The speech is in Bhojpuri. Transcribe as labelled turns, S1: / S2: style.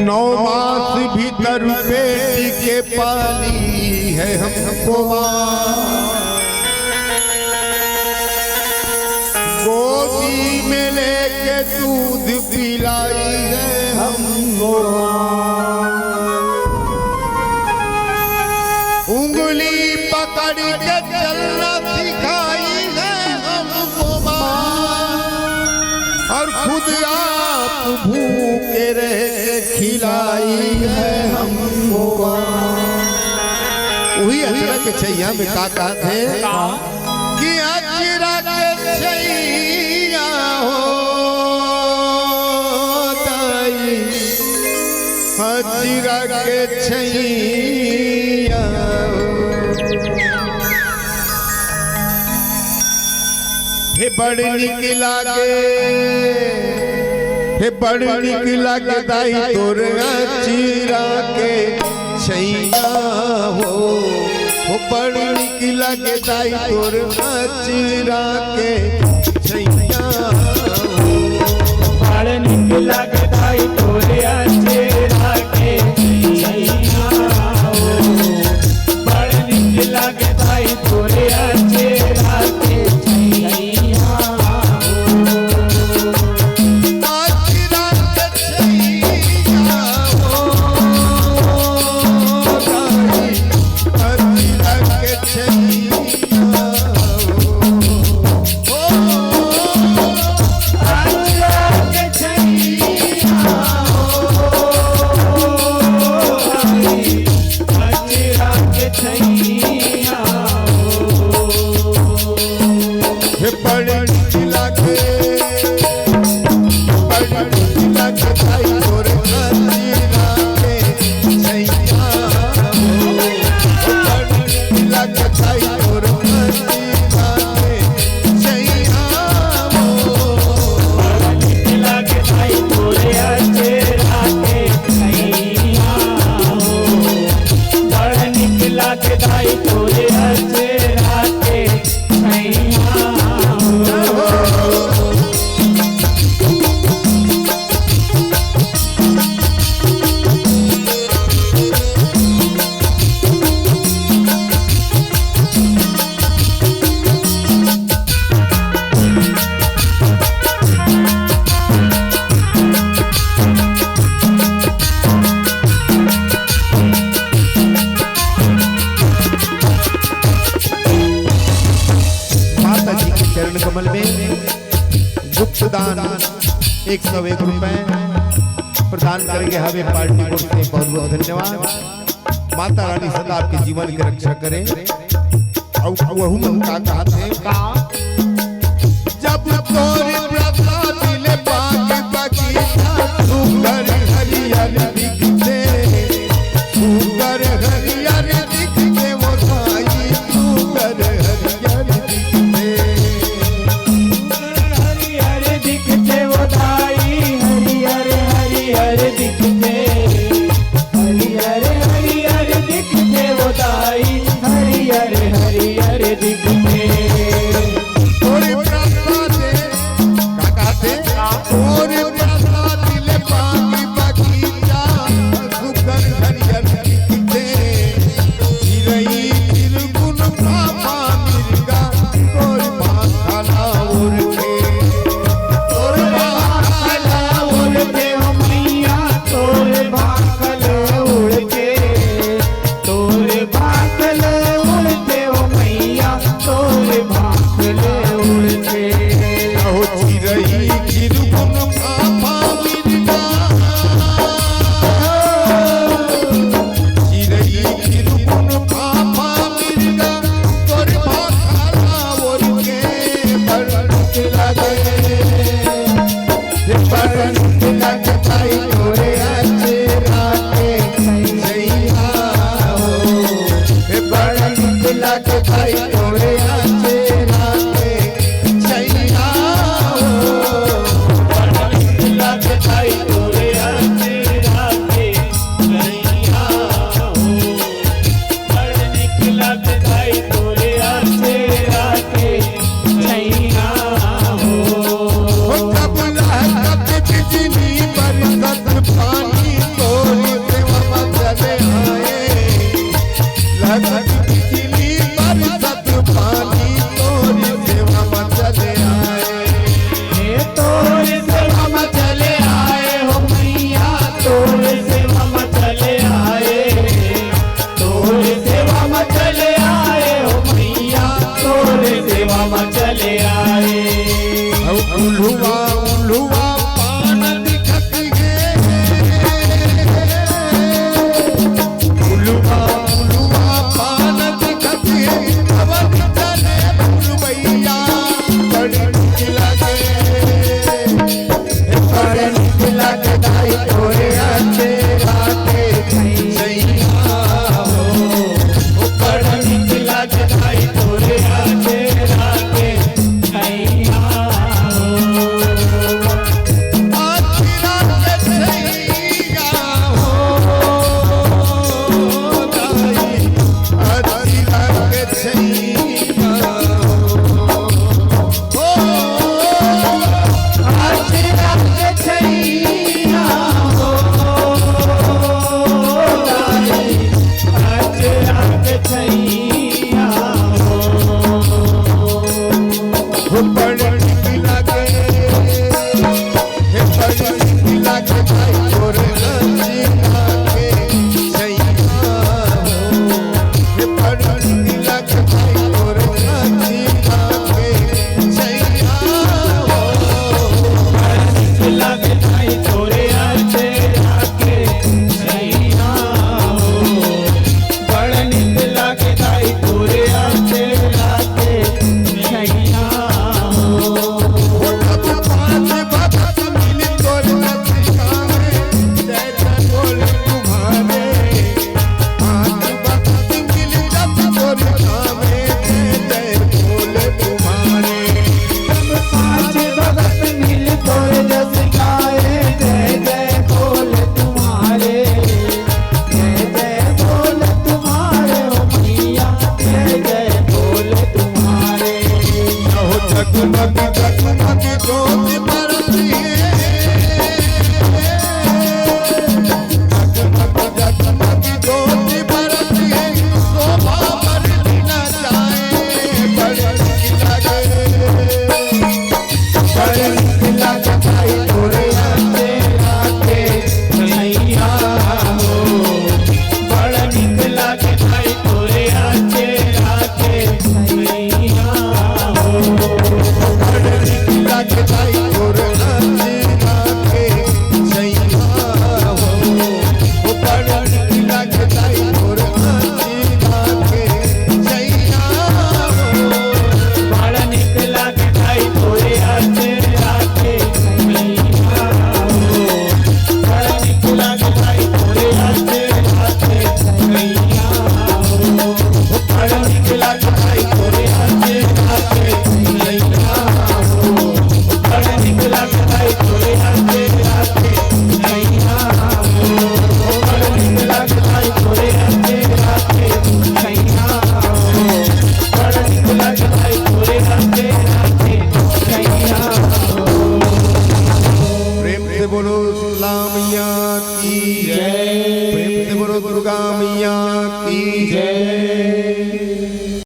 S1: 9 मास भीतर बेटी के पाली है हमको गोदी में लेके दूध पिलाई है हमको उंगली पकड़ के चलना सिखाई है हमको और खुद आप भूखे रहे खिलाई है हमको। वही अजरा के छैया में काका थे कि अजरा के छैया हो दाई अजरा के छैया हे बड़ निक लागे हे बड़ निक लागे दाई तोर अचीरा के छैया हो बड़ निक लागे दाई तोर अचीरा के छैया हो
S2: बड़ निक लागे दाई तोर अचीरा के छैया हो बड़ निक लागे दाई तोर अचीरा के
S1: कमल में गुप्त दान 101 रुपए प्रदान करेंगे हमें पार्टी को से बहुत बहुत धन्यवाद। माता रानी सदा आपके जीवन की रक्षा करे। और वह मन का कहते जब तोरे व्रता दिले बाकी बाकी सुगर हरियर दिखते सुगर हरियर दिखते वो भाई सुगर हरियर दिखते
S2: हरियर दिखते हरियर हरियर दिखते वो दाई हरियर हरियर दिखते तोरे अच्छे